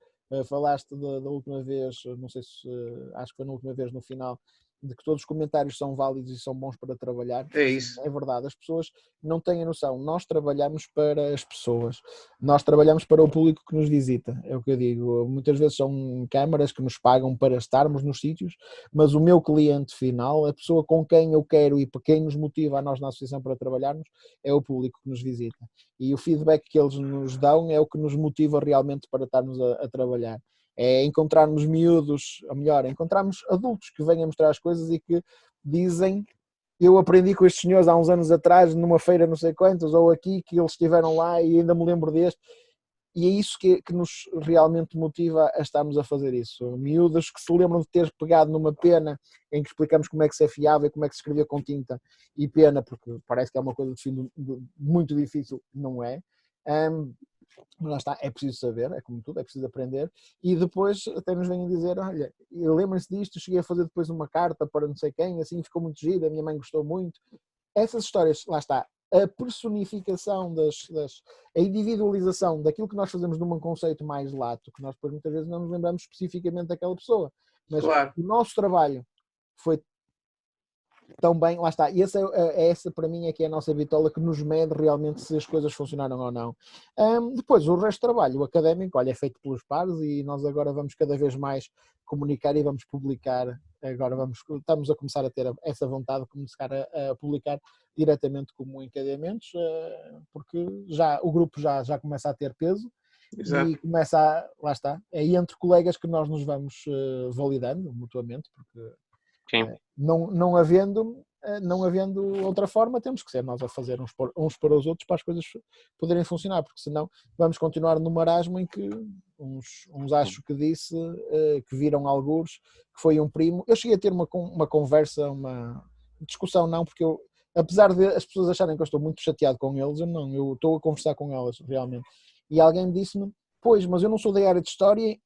Falaste da última vez, não sei se, acho que foi na última vez no final, de que todos os comentários são válidos e são bons para trabalhar. É isso. É verdade, as pessoas não têm a noção. Nós trabalhamos para as pessoas, nós trabalhamos para o público que nos visita, é o que eu digo. Muitas vezes são câmaras que nos pagam para estarmos nos sítios, mas o meu cliente final, a pessoa com quem eu quero e para quem nos motiva a nós na associação para trabalharmos, é o público que nos visita. E o feedback que eles nos dão é o que nos motiva realmente para estarmos a trabalhar. É encontrarmos miúdos, ou melhor, encontrarmos adultos que venham mostrar as coisas e que dizem: eu aprendi com estes senhores há uns anos atrás, numa feira não sei quantos, ou aqui, que eles estiveram lá e ainda me lembro deste. E é isso que nos realmente motiva a estarmos a fazer isso. Miúdos que se lembram de ter pegado numa pena em que explicamos como é que se afiava e como é que se escrevia com tinta e pena, porque parece que é uma coisa muito difícil, não é. Mas lá está, é preciso saber, é como tudo, é preciso aprender, e depois até nos vêm dizer, olha, lembrem-se disto, cheguei a fazer depois uma carta para não sei quem, assim ficou muito giro, a minha mãe gostou muito. Essas histórias, lá está, a personificação a individualização daquilo que nós fazemos num conceito mais lato, que nós depois muitas vezes não nos lembramos especificamente daquela pessoa, mas Claro. o nosso trabalho foi tão bem, lá está, e essa para mim é que é a nossa bitola que nos mede realmente se as coisas funcionaram ou não. Depois, o resto do trabalho, o académico, olha, é feito pelos pares e nós agora vamos cada vez mais comunicar e vamos publicar, agora estamos a começar a ter essa vontade de começar a publicar diretamente como encadeamentos, porque já, o grupo já começa a ter peso. Exato. E começa lá está, é entre colegas que nós nos vamos validando mutuamente, porque não havendo outra forma, temos que ser nós a fazer uns para os outros para as coisas poderem funcionar, porque senão vamos continuar no marasmo em que uns acho que disse que viram algures, que foi um primo. Eu cheguei a ter uma conversa, uma discussão, não, porque eu, apesar de as pessoas acharem que eu estou muito chateado com eles, eu estou a conversar com elas realmente. E alguém me disse-me, pois, mas eu não sou da área de história,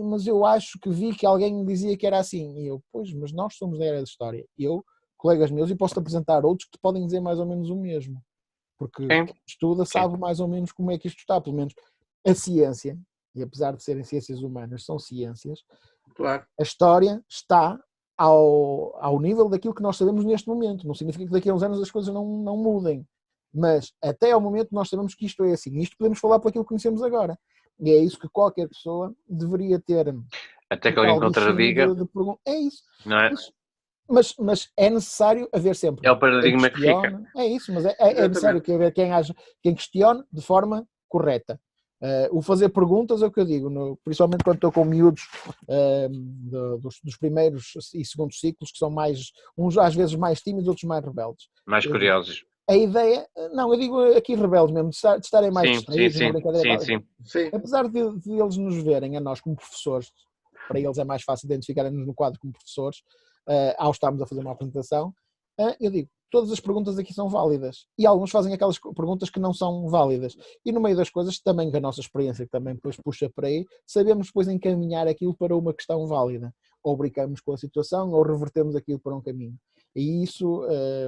mas eu acho que vi que alguém me dizia que era assim. E eu, pois, mas nós somos da área de história. Eu, colegas meus, e posso-te apresentar outros que te podem dizer mais ou menos o mesmo. Porque quem estuda sabe mais ou menos como é que isto está. Pelo menos a ciência, e apesar de serem ciências humanas, são ciências. Claro. A história está ao nível daquilo que nós sabemos neste momento. Não significa que daqui a uns anos as coisas não mudem. Mas até ao momento nós sabemos que isto é assim. Isto podemos falar por aquilo que conhecemos agora. E é isso que qualquer pessoa deveria ter. Até que alguém contradiga. É isso. Não é? Mas é necessário haver sempre. É o paradigma que fica. É isso, mas é necessário que haver quem questione de forma correta. O fazer perguntas é o que eu digo, principalmente quando estou com miúdos dos primeiros e segundos ciclos, que são uns às vezes mais tímidos, outros mais rebeldes. Mais curiosos. A ideia, não, eu digo aqui rebeldes mesmo, de estarem mais distraídos na brincadeira. Sim. Apesar de eles nos verem, a nós como professores, para eles é mais fácil identificarem-nos no quadro como professores, ao estarmos a fazer uma apresentação, eu digo, todas as perguntas aqui são válidas. E alguns fazem aquelas perguntas que não são válidas. E no meio das coisas, também com a nossa experiência, que também depois puxa para aí, sabemos depois encaminhar aquilo para uma questão válida. Ou brincamos com a situação, ou revertemos aquilo para um caminho. E isso,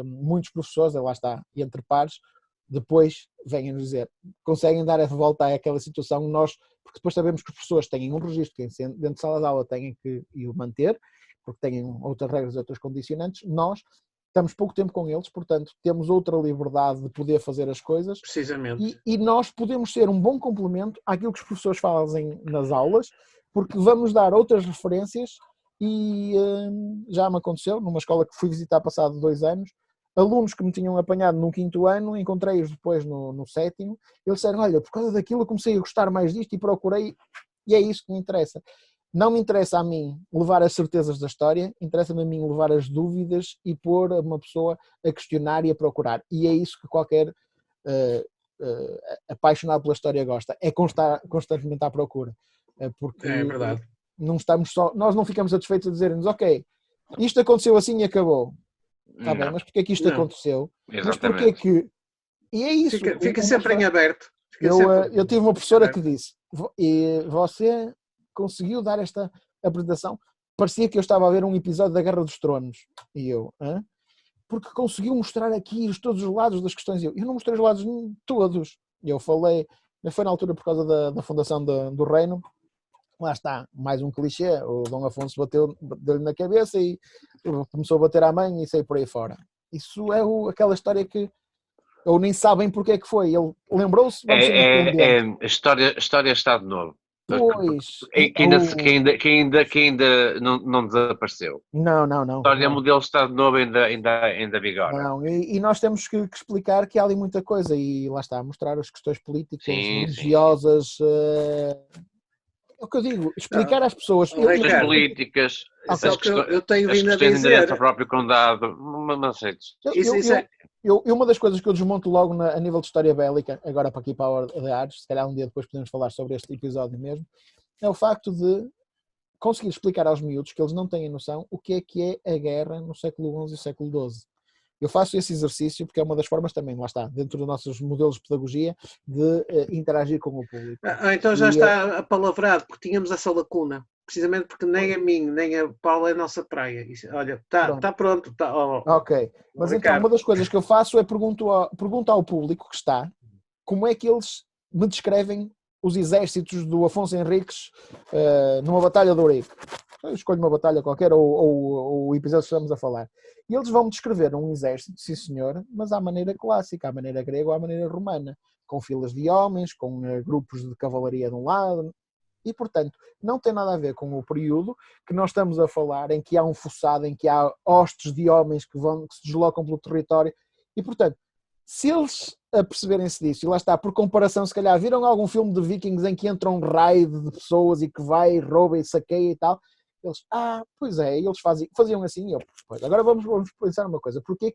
muitos professores, lá está, entre pares, depois vêm-nos dizer, conseguem dar a volta àquela situação, porque depois sabemos que os professores têm um registro, que dentro de sala de aula têm que o manter, porque têm outras regras, outras condicionantes, nós estamos pouco tempo com eles, portanto temos outra liberdade de poder fazer as coisas. Precisamente. E nós podemos ser um bom complemento àquilo que os professores fazem nas aulas, porque vamos dar outras referências. E já me aconteceu, numa escola que fui visitar passado 2 anos, alunos que me tinham apanhado no 5º ano, encontrei-os depois no 7º, eles disseram, olha, por causa daquilo eu comecei a gostar mais disto e procurei, e é isso que me interessa. Não me interessa a mim levar as certezas da história, interessa-me a mim levar as dúvidas e pôr uma pessoa a questionar e a procurar. E é isso que qualquer apaixonado pela história gosta, é constantemente à procura. Porque é verdade. Não estamos nós não ficamos satisfeitos a dizerem-nos, ok, isto aconteceu assim e acabou. Está bem, mas porque é que isto aconteceu? Exatamente. Mas porque é que... E é isso. Fica sempre em aberto. Eu tive uma professora que disse, e você conseguiu dar esta apresentação, parecia que eu estava a ver um episódio da Guerra dos Tronos. E eu, porque conseguiu mostrar aqui todos os lados das questões. Eu não mostrei os lados todos. E eu falei, foi na altura por causa da fundação do reino. Lá está, mais um clichê, o Dom Afonso deu-lhe na cabeça e começou a bater à mãe e saiu por aí fora. Isso é aquela história que ou nem sabem porque é que foi. Ele lembrou-se, vamos ser independentes. A história está de novo. Pois. Que ainda não desapareceu. Não. A história modelo está de novo ainda vigora. Não, e nós temos que explicar que há ali muita coisa e lá está, mostrar as questões políticas, religiosas... É o que eu digo, explicar às pessoas... As políticas, eu tenho vindo a dizer... ao próprio condado, uma das coisas que eu desmonto logo a nível de história bélica, agora para aqui para a Ordem de Ares, se calhar um dia depois podemos falar sobre este episódio mesmo, é o facto de conseguir explicar aos miúdos que eles não têm noção o que é a guerra no século XI e século XII. Eu faço esse exercício porque é uma das formas também, lá está, dentro dos nossos modelos de pedagogia, de interagir com o público. Então já está apalavrado, porque tínhamos essa lacuna. Precisamente porque nem a mim, nem a Paula é a nossa praia. Olha, está pronto. Ok, mas então uma das coisas que eu faço é pergunto ao público que está como é que eles me descrevem os exércitos do Afonso Henriques numa batalha do Ourique. Eu escolho uma batalha qualquer ou o episódio que estamos a falar. E eles vão descrever um exército, sim senhor, mas à maneira clássica, à maneira grega ou à maneira romana, com filas de homens, com grupos de cavalaria de um lado. E, portanto, não tem nada a ver com o período que nós estamos a falar, em que há um fossado, em que há hostes de homens que se deslocam pelo território. E, portanto, se eles aperceberem-se disso, e lá está, por comparação, se calhar viram algum filme de vikings em que entra um raid de pessoas e que vai, rouba e saqueia e tal, eles, pois é, eles faziam assim, e eu, pois, agora vamos pensar uma coisa, porque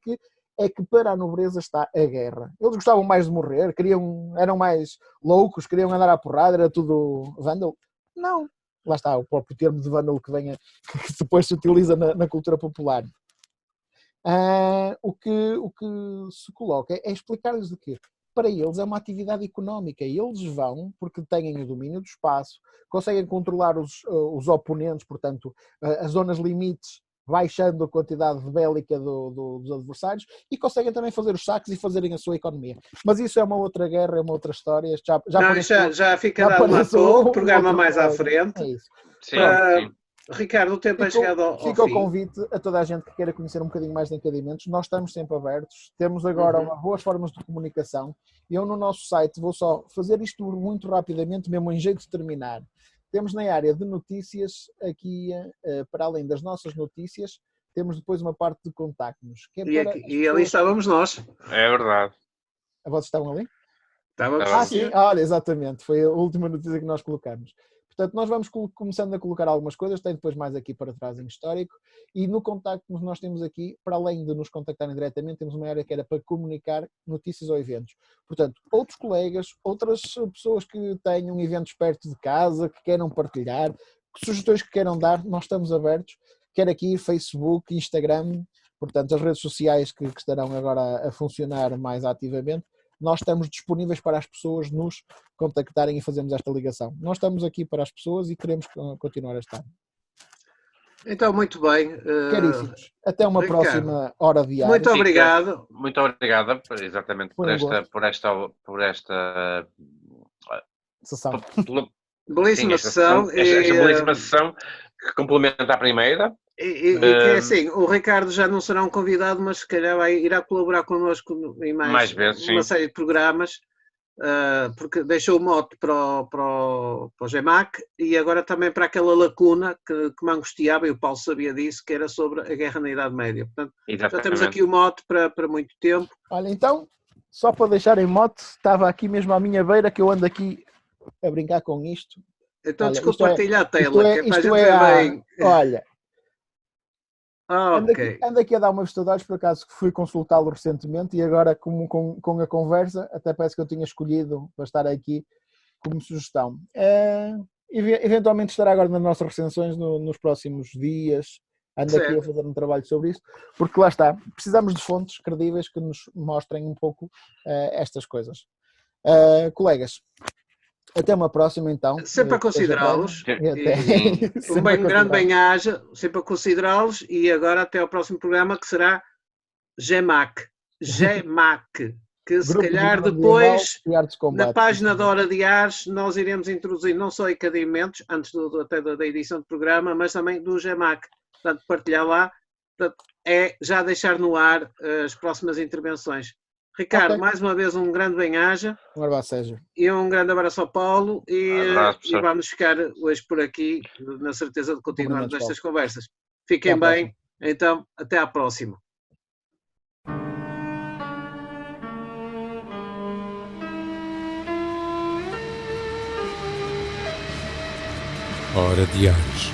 é que para a nobreza está a guerra? Eles gostavam mais de morrer, eram mais loucos, queriam andar à porrada, era tudo vândalo? Não. Lá está, o próprio termo de vândalo que depois se utiliza na cultura popular. O que se coloca é explicar-lhes o quê? Para eles é uma atividade económica e eles vão, porque têm o domínio do espaço, conseguem controlar os oponentes, portanto, as zonas limites, baixando a quantidade bélica dos adversários e conseguem também fazer os saques e fazerem a sua economia. Mas isso é uma outra guerra, é uma outra história. Já fica dado o programa mais à frente. É isso. Sim. Ricardo, o tempo é chegado ao fim. Fica o convite a toda a gente que queira conhecer um bocadinho mais de encadeiamentos. Nós estamos sempre abertos. Temos agora boas formas de comunicação. Eu no nosso site vou só fazer isto muito rapidamente, mesmo em jeito de terminar. Temos na área de notícias, aqui, para além das nossas notícias, temos depois uma parte de contactos. E ali estávamos nós. É verdade. Vocês estavam ali? Estávamos. Sim, olha, exatamente. Foi a última notícia que nós colocamos. Portanto, nós vamos começando a colocar algumas coisas, tem depois mais aqui para trás em histórico, e no contacto que nós temos aqui, para além de nos contactarem diretamente, temos uma área que era para comunicar notícias ou eventos. Portanto, outros colegas, outras pessoas que tenham eventos perto de casa, que queiram partilhar, sugestões que queiram dar, nós estamos abertos, quer aqui Facebook, Instagram, portanto, as redes sociais que estarão agora a funcionar mais ativamente. Nós estamos disponíveis para as pessoas nos contactarem e fazermos esta ligação. Nós estamos aqui para as pessoas e queremos continuar a estar. Então, muito bem. Caríssimos, até uma próxima hora diária. Muito obrigado. Muito obrigada exatamente por esta sessão. Belíssima sessão. Esta belíssima sessão que complementa a primeira. E é assim, o Ricardo já não será um convidado, mas se calhar irá colaborar connosco em mais vezes, uma série de programas, porque deixou o mote para o GEMAC e agora também para aquela lacuna que me angustiava, e o Paulo sabia disso, que era sobre a guerra na Idade Média. Portanto, já temos aqui o mote para muito tempo. Olha, então, só para deixar em mote, estava aqui mesmo à minha beira, que eu ando aqui a brincar com isto. Então, desculpa partilhar a tela, que é para a gente ver bem. Olha... Okay. Ando aqui a dar uma vista de olhos, por acaso que fui consultá-lo recentemente e agora com a conversa até parece que eu tinha escolhido para estar aqui como sugestão. Eventualmente estará agora nas nossas recensões nos próximos dias. Ando aqui a fazer um trabalho sobre isso, porque lá está, precisamos de fontes credíveis que nos mostrem um pouco estas coisas. Colegas, até uma próxima, então. Sempre a considerá-los. Um grande bem-aja, sempre a considerá-los. E agora até ao próximo programa, que será GEMAC. Que se calhar depois, na página da Hora de Ares, nós iremos introduzir não só encadeiamentos, antes até da edição do programa, mas também do GEMAC. Portanto, partilhar lá. Portanto, é já deixar no ar as próximas intervenções. Ricardo, mais uma vez um grande bem-aja. Um abraço, Sérgio. E um grande abraço ao Paulo. E vamos ficar hoje por aqui, na certeza de continuarmos estas conversas. Fiquem bem. Então, até à próxima. Hora de Ares.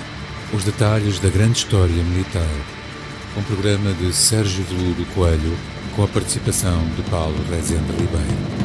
Os detalhes da grande história militar. Um programa de Sérgio Veludo Coelho, com a participação de Paulo Rezende Ribeiro.